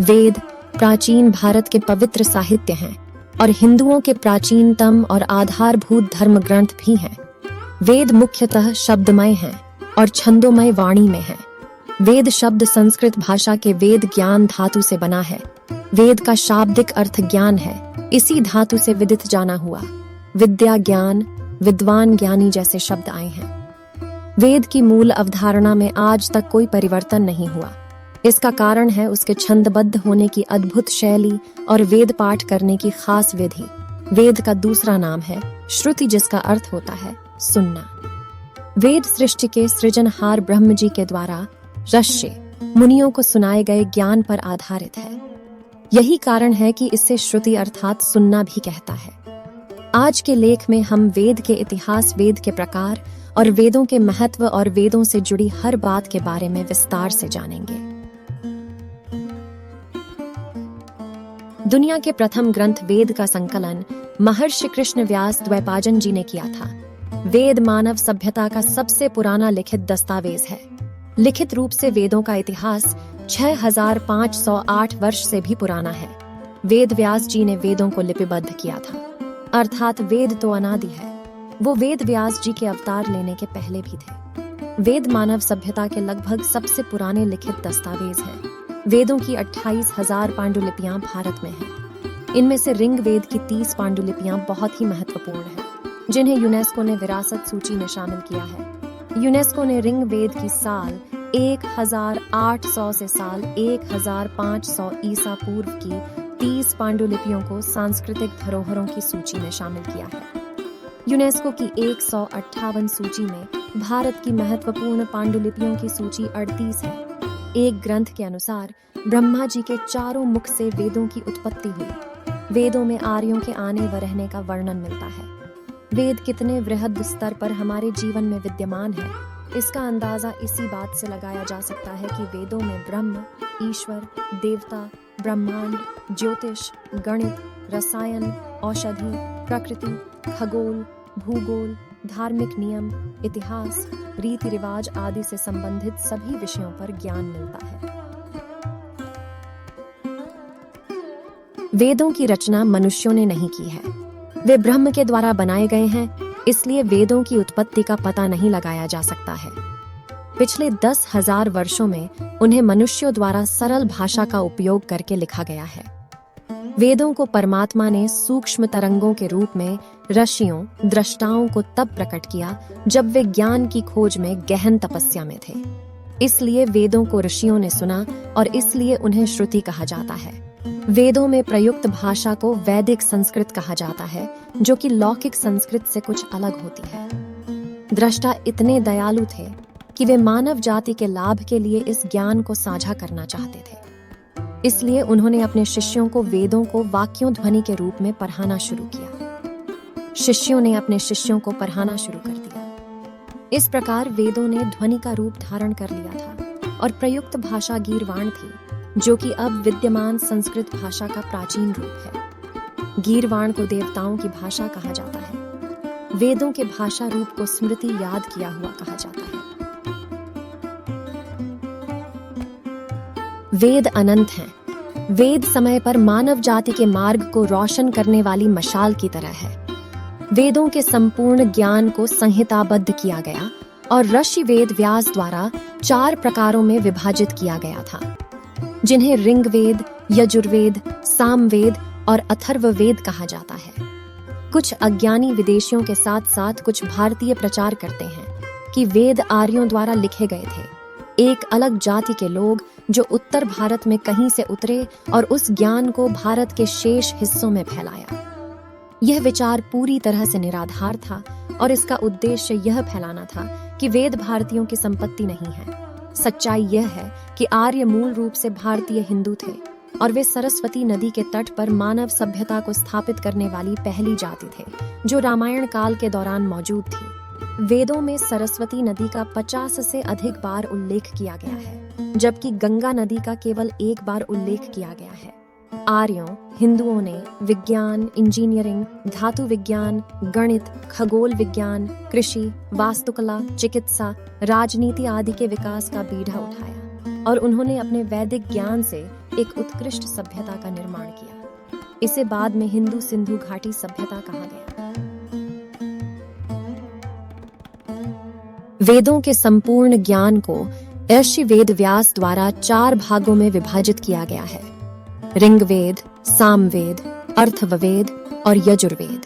वेद प्राचीन भारत के पवित्र साहित्य हैं और हिंदुओं के प्राचीनतम और आधारभूत धर्म ग्रंथ भी हैं। वेद मुख्यतः शब्दमय हैं और छंदोमय वाणी में हैं। वेद शब्द संस्कृत भाषा के वेद ज्ञान धातु से बना है। वेद का शाब्दिक अर्थ ज्ञान है। इसी धातु से विदित जाना हुआ। विद्या, ज्ञान, विद्वान, ज्ञानी जैसे शब्द आए हैं। वेद की मूल अवधारणा में आज तक कोई परिवर्तन नहीं हुआ। इसका कारण है उसके छंदबद्ध होने की अद्भुत शैली और वेद पाठ करने की खास विधि। वेद का दूसरा नाम है श्रुति, जिसका अर्थ होता है सुनना। वेद सृष्टि के सृजनहार ब्रह्म जी के द्वारा ऋषि मुनियों को सुनाए गए ज्ञान पर आधारित है। यही कारण है कि इसे श्रुति अर्थात सुनना भी कहता है। आज के लेख में हम वेद के इतिहास, वेद के प्रकार और वेदों के महत्व और वेदों से जुड़ी हर बात के बारे में विस्तार से जानेंगे। दुनिया के प्रथम ग्रंथ वेद का संकलन महर्षि कृष्ण व्यास द्वैपायन जी ने किया था। वेद मानव सभ्यता का सबसे पुराना लिखित दस्तावेज है। लिखित रूप से वेदों का इतिहास 6508 वर्ष से भी पुराना है। वेद व्यास जी ने वेदों को लिपिबद्ध किया था, अर्थात वेद तो अनादि है। वो वेद व्यास जी के अवतार लेने के पहले भी थे। वेद मानव सभ्यता के लगभग सबसे पुराने लिखित दस्तावेज हैं। वेदों की 28,000 पांडुलिपियां भारत में हैं। इनमें से ऋग वेद की 30 पांडुलिपियां बहुत ही महत्वपूर्ण हैं, जिन्हें यूनेस्को ने विरासत सूची में शामिल किया है। यूनेस्को ने ऋग वेद की साल 1800 से साल 1500 ईसा पूर्व की 30 पांडुलिपियों को सांस्कृतिक धरोहरों की सूची में शामिल किया है। यूनेस्को की 158 सूची में भारत की महत्वपूर्ण पांडुलिपियों की सूची 38 है। एक ग्रंथ के अनुसार ब्रह्मा जी के चारों मुख से वेदों की उत्पत्ति हुई। वेदों में आर्यों के आने व रहने का वर्णन मिलता है। वेद कितने वृहद स्तर पर हमारे जीवन में विद्यमान है, इसका अंदाजा इसी बात से लगाया जा सकता है कि वेदों में ब्रह्म, ईश्वर, देवता, ब्रह्मांड, ज्योतिष, गणित, रसायन, औषधि, प्रकृति, खगोल, भूगोल, धार्मिक नियम, इतिहास, रीति रिवाज आदि से संबंधित सभी विषयों पर ज्ञान मिलता है। वेदों की रचना मनुष्यों ने नहीं की है। वे ब्रह्म के द्वारा बनाए गए हैं, इसलिए वेदों की उत्पत्ति का पता नहीं लगाया जा सकता है। पिछले 10,000 वर्षों में उन्हें मनुष्यों द्वारा सरल भाषा का उपयोग करके लिखा गया है। वेदों को परमात्मा ने सूक्ष्म तरंगों के रूप में ऋषियों, दृष्टाओं को तब प्रकट किया जब वे ज्ञान की खोज में गहन तपस्या में थे। इसलिए वेदों को ऋषियों ने सुना और इसलिए उन्हें श्रुति कहा जाता है। वेदों में प्रयुक्त भाषा को वैदिक संस्कृत कहा जाता है, जो कि लौकिक संस्कृत से कुछ अलग होती है। दृष्टा इतने दयालु थे कि वे मानव जाति के लाभ के लिए इस ज्ञान को साझा करना चाहते थे। इसलिए उन्होंने अपने शिष्यों को वेदों को वाक्यों ध्वनि के रूप में पढ़ाना शुरू किया। शिष्यों ने अपने शिष्यों को पढ़ाना शुरू कर दिया। इस प्रकार वेदों ने ध्वनि का रूप धारण कर लिया था और प्रयुक्त भाषा गीर्वाण थी, जो कि अब विद्यमान संस्कृत भाषा का प्राचीन रूप है। गीर्वाण को देवताओं की भाषा कहा जाता है। वेदों के भाषा रूप को स्मृति, याद किया हुआ कहा जाता है। वेद अनंत हैं। वेद समय पर मानव जाति के मार्ग को रोशन करने वाली मशाल की तरह है। वेदों के संपूर्ण ज्ञान को संहिताबद्ध किया गया और ऋषि वेद व्यास द्वारा 4 प्रकारों में विभाजित किया गया था, जिन्हें ऋग्वेद, यजुर्वेद, सामवेद और अथर्ववेद कहा जाता है। कुछ अज्ञानी विदेशियों के साथ साथ कुछ भारतीय प्रचार करते हैं कि वेद आर्यों द्वारा लिखे गए थे। एक अलग जाति के लोग जो उत्तर भारत में कहीं से उतरे और उस ज्ञान को भारत के शेष हिस्सों में फैलाया। यह विचार पूरी तरह से निराधार था और इसका उद्देश्य यह फैलाना था कि वेद भारतीयों की संपत्ति नहीं है। सच्चाई यह है कि आर्य मूल रूप से भारतीय हिंदू थे और वे सरस्वती नदी के तट पर मानव सभ्यता को स्थापित करने वाली पहली जाति थे, जो रामायण काल के दौरान मौजूद थी। वेदों में सरस्वती नदी का 50 से अधिक बार उल्लेख किया गया है, जबकि गंगा नदी का केवल 1 बार उल्लेख किया गया है। आर्यों हिंदुओं ने विज्ञान, इंजीनियरिंग, धातु विज्ञान, गणित, खगोल विज्ञान, कृषि, वास्तुकला, चिकित्सा, राजनीति आदि के विकास का बीड़ा उठाया और उन्होंने अपने वैदिक ज्ञान से एक उत्कृष्ट सभ्यता का निर्माण किया। इसे बाद में हिंदू सिंधु घाटी सभ्यता कहा गया। वेदों के संपूर्ण ज्ञान को ऋषि वेद व्यास द्वारा 4 भागों में विभाजित किया गया है: ऋग्वेद, सामवेद, अथर्ववेद और यजुर्वेद।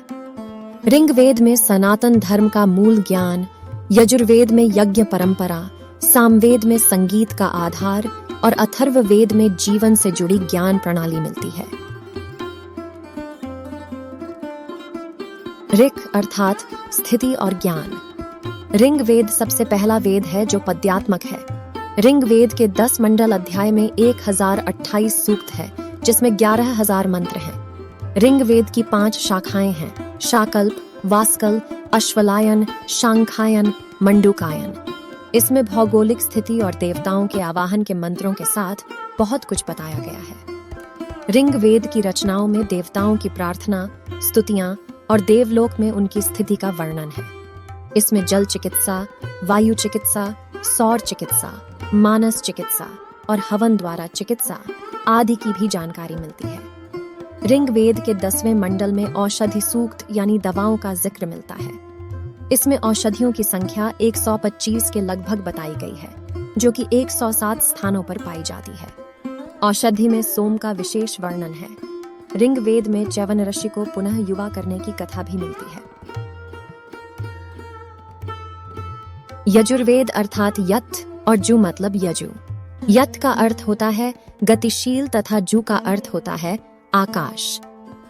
ऋग्वेद में सनातन धर्म का मूल ज्ञान, यजुर्वेद में यज्ञ परंपरा, सामवेद में संगीत का आधार और अथर्ववेद में जीवन से जुड़ी ज्ञान प्रणाली मिलती है। ऋक् अर्थात स्थिति और ज्ञान। ऋग्वेद सबसे पहला वेद है जो पद्यात्मक है। ऋग्वेद के 10 मंडल अध्याय में 1028 सूक्त है, जिसमें 11,000 मंत्र हैं। ऋग्वेद की 5 शाखाएं हैं: शाकल्प, वास्कल, अश्वलायन, शांखायन, मंडूकायन। इसमें भौगोलिक स्थिति और देवताओं के आवाहन के मंत्रों के साथ बहुत कुछ बताया गया है। ऋग्वेद की रचनाओं में देवताओं की प्रार्थना, स्तुतियां और देवलोक में उनकी स्थिति का वर्णन है। इसमें जल चिकित्सा, वायु चिकित्सा, सौर चिकित्सा, मानस चिकित्सा और हवन द्वारा चिकित्सा आदि की भी जानकारी मिलती है। ऋग्वेद के 10वें मंडल में औषधि सूक्त यानी दवाओं का जिक्र मिलता है। इसमें औषधियों की संख्या 125 के लगभग बताई गई है, जो कि 107 स्थानों पर पाई जाती है। औषधि में सोम का विशेष वर्णन है। ऋग्वेद में च्यवन ऋषि को पुनः युवा करने की कथा भी मिलती है। यजुर्वेद अर्थात यत और जु मतलब यजु। यत का अर्थ होता है गतिशील तथा जु का अर्थ होता है आकाश।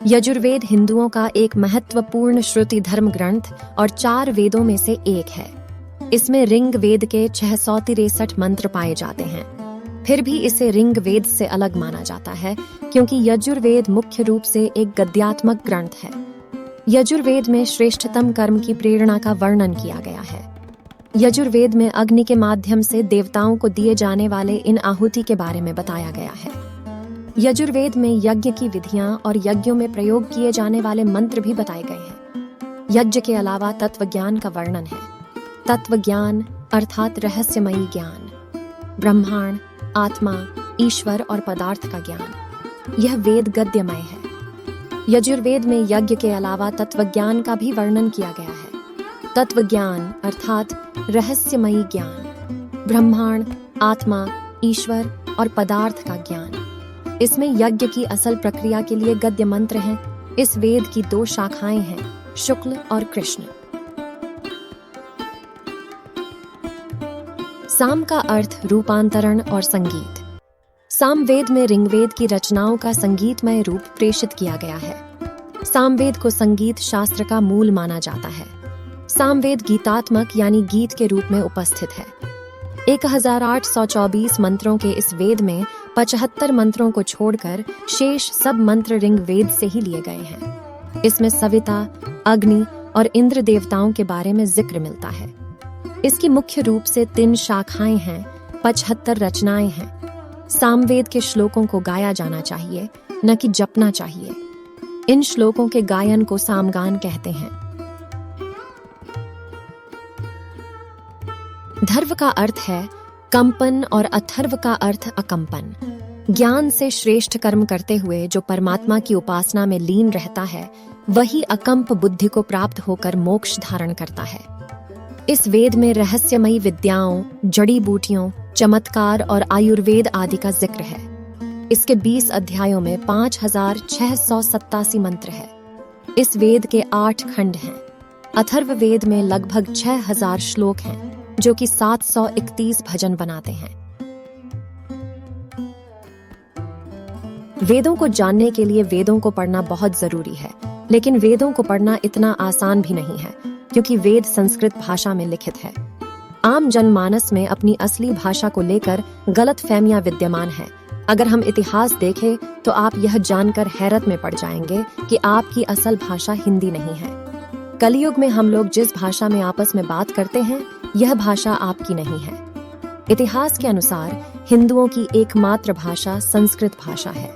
यजुर्वेद हिंदुओं का एक महत्वपूर्ण श्रुति धर्म ग्रंथ और 4 वेदों में से एक है। इसमें ऋग्वेद के 663 मंत्र पाए जाते हैं। फिर भी इसे ऋग्वेद से अलग माना जाता है, क्योंकि यजुर्वेद मुख्य रूप से एक गद्यात्मक ग्रंथ है। यजुर्वेद में श्रेष्ठतम कर्म की प्रेरणा का वर्णन किया गया है। यजुर्वेद में अग्नि के माध्यम से देवताओं को दिए जाने वाले इन आहुति के बारे में बताया गया है। यजुर्वेद में यज्ञ की विधियां और यज्ञों में प्रयोग किए जाने वाले मंत्र भी बताए गए हैं। यज्ञ के अलावा तत्व ज्ञान का वर्णन है। तत्व ज्ञान अर्थात रहस्यमयी ज्ञान, ब्रह्मांड, आत्मा, ईश्वर और पदार्थ का ज्ञान, यह वेद गद्यमय है। यजुर्वेद में यज्ञ के अलावा तत्व ज्ञान का भी वर्णन किया गया है। तत्व ज्ञान अर्थात रहस्यमयी ज्ञान, ब्रह्मांड, आत्मा, ईश्वर और पदार्थ का ज्ञान। इसमें यज्ञ की असल प्रक्रिया के लिए गद्य मंत्र हैं। इस वेद की 2 शाखाएं हैं, शुक्ल और कृष्ण। साम का अर्थ रूपांतरण और संगीत। सामवेद में ऋग्वेद की रचनाओं का संगीतमय रूप प्रेषित किया गया है। सामवेद को संगीत शास्त्र का मूल माना जाता है। सामवेद गीतात्मक यानी गीत के रूप में उपस्थित है। 1824 मंत्रों के इस वेद में 75 मंत्रों को छोड़कर शेष सब मंत्र ऋग्वेद से ही लिए गए हैं। इसमें सविता, अग्नि और इंद्र देवताओं के बारे में जिक्र मिलता है। इसकी मुख्य रूप से 3 शाखाएं हैं, 75 रचनाएं हैं। सामवेद के श्लोकों को गाया जाना चाहिए, न कि जपना चाहिए। इन श्लोकों के गायन को सामगान कहते हैं। धर्व का अर्थ है कंपन और अथर्व का अर्थ अकंपन। ज्ञान से श्रेष्ठ कर्म करते हुए जो परमात्मा की उपासना में लीन रहता है, वही अकंप बुद्धि को प्राप्त होकर मोक्ष धारण करता है। इस वेद में रहस्यमयी विद्याओं, जड़ी बूटियों, चमत्कार और आयुर्वेद आदि का जिक्र है। इसके 20 अध्यायों में 5687 मंत्र है। इस वेद के 8 खंड हैं। अथर्ववेद में लगभग 6000 श्लोक हैं, जो कि 731 भजन बनाते हैं। वेदों को जानने के लिए वेदों को पढ़ना बहुत जरूरी है, लेकिन वेदों को पढ़ना इतना आसान भी नहीं है, क्योंकि वेद संस्कृत भाषा में लिखित है। आम जनमानस में अपनी असली भाषा को लेकर गलतफहमियां विद्यमान हैं। अगर हम इतिहास देखें तो आप यह जानकर हैरत में पड़ जाएंगे कि आपकी असल भाषा हिंदी नहीं है। कलयुग में हम लोग जिस भाषा में आपस में बात करते हैं, यह भाषा आपकी नहीं है। इतिहास के अनुसार हिंदुओं की एकमात्र भाषा संस्कृत भाषा है।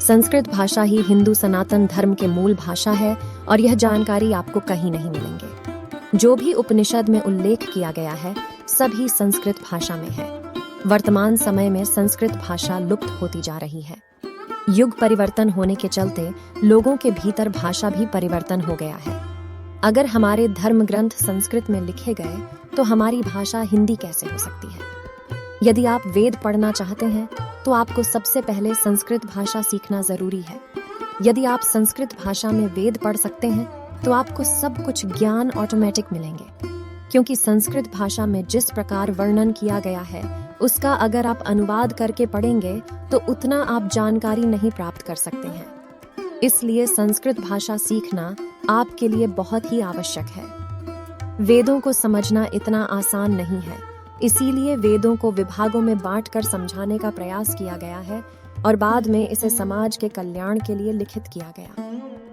संस्कृत भाषा ही हिंदू सनातन धर्म के मूल भाषा है और यह जानकारी आपको कहीं नहीं मिलेंगे। जो भी उपनिषद में उल्लेख किया गया है सभी संस्कृत भाषा में है। वर्तमान समय में संस्कृत भाषा लुप्त होती जा रही है। युग परिवर्तन होने के चलते लोगों के भीतर भाषा भी परिवर्तन हो गया है। अगर हमारे धर्म ग्रंथ संस्कृत में लिखे गए तो हमारी भाषा हिंदी कैसे हो सकती है? यदि आप वेद पढ़ना चाहते हैं तो आपको सबसे पहले संस्कृत भाषा सीखना जरूरी है। यदि आप संस्कृत भाषा में वेद पढ़ सकते हैं तो आपको सब कुछ ज्ञान ऑटोमेटिक मिलेंगे, क्योंकि संस्कृत भाषा में जिस प्रकार वर्णन किया गया है उसका अगर आप अनुवाद करके पढ़ेंगे तो उतना आप जानकारी नहीं प्राप्त कर सकते हैं। इसलिए संस्कृत भाषा सीखना आपके लिए बहुत ही आवश्यक है। वेदों को समझना इतना आसान नहीं है, इसीलिए वेदों को विभागों में बांटकर समझाने का प्रयास किया गया है और बाद में इसे समाज के कल्याण के लिए लिखित किया गया।